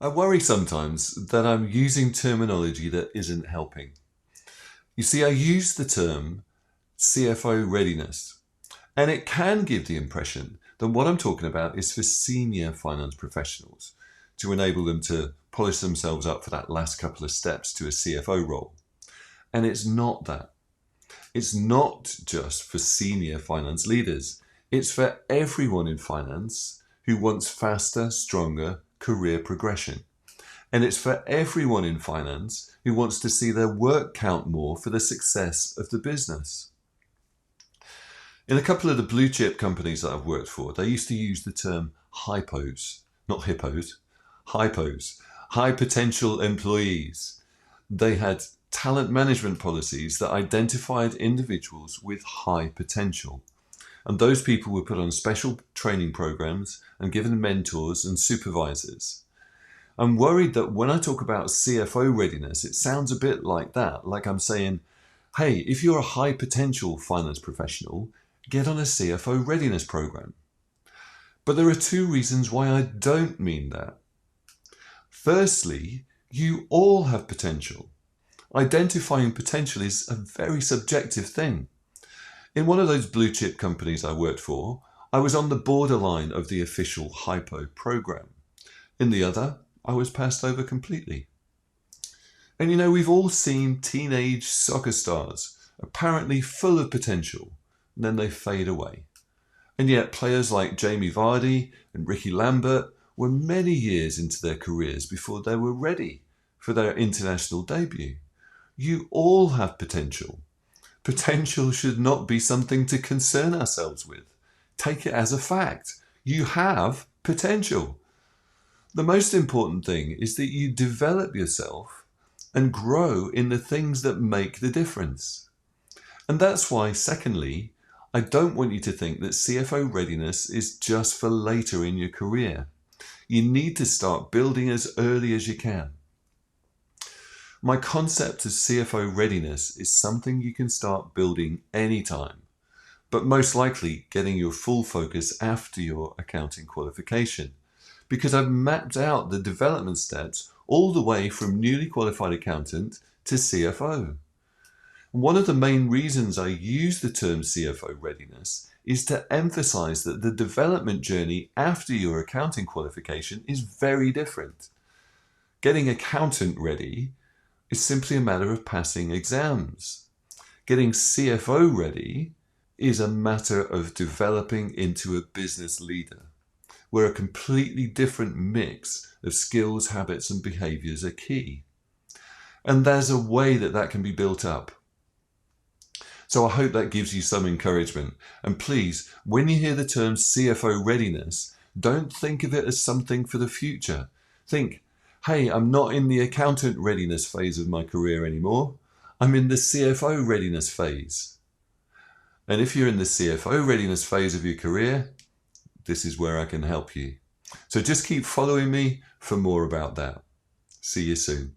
I worry sometimes that I'm using terminology that isn't helping. You see, I use the term CFO readiness, and it can give the impression that what I'm talking about is for senior finance professionals to enable them to polish themselves up for that last couple of steps to a CFO role. And it's not that. It's not just for senior finance leaders. It's for everyone in finance who wants faster, stronger career progression. And it's for everyone in finance who wants to see their work count more for the success of the business. In a couple of the blue chip companies that I've worked for, they used to use the term HIPOs, not hippos, HIPOs, high potential employees. They had talent management policies that identified individuals with high potential. And those people were put on special training programs and given mentors and supervisors. I'm worried that when I talk about CFO readiness, it sounds a bit like that, like I'm saying, hey, if you're a high potential finance professional, get on a CFO readiness program. But there are two reasons why I don't mean that. Firstly, you all have potential. Identifying potential is a very subjective thing. In one of those blue chip companies I worked for, I was on the borderline of the official HIPO program. In the other, I was passed over completely. And you know, we've all seen teenage soccer stars, apparently full of potential, and then they fade away. And yet players like Jamie Vardy and Ricky Lambert were many years into their careers before they were ready for their international debut. You all have potential. Potential should not be something to concern ourselves with. Take it as a fact. You have potential. The most important thing is that you develop yourself and grow in the things that make the difference. And that's why, secondly, I don't want you to think that CFO readiness is just for later in your career. You need to start building as early as you can. My concept of CFO readiness is something you can start building anytime, but most likely getting your full focus after your accounting qualification, because I've mapped out the development steps all the way from newly qualified accountant to CFO. One of the main reasons I use the term CFO readiness is to emphasize that the development journey after your accounting qualification is very different. Getting accountant ready is simply a matter of passing exams. Getting CFO ready is a matter of developing into a business leader, where a completely different mix of skills, habits, and behaviors are key. And there's a way that that can be built up. So I hope that gives you some encouragement. And please, when you hear the term CFO readiness, don't think of it as something for the future. Think, hey, I'm not in the accountant readiness phase of my career anymore. I'm in the CFO readiness phase. And if you're in the CFO readiness phase of your career, this is where I can help you. So just keep following me for more about that. See you soon.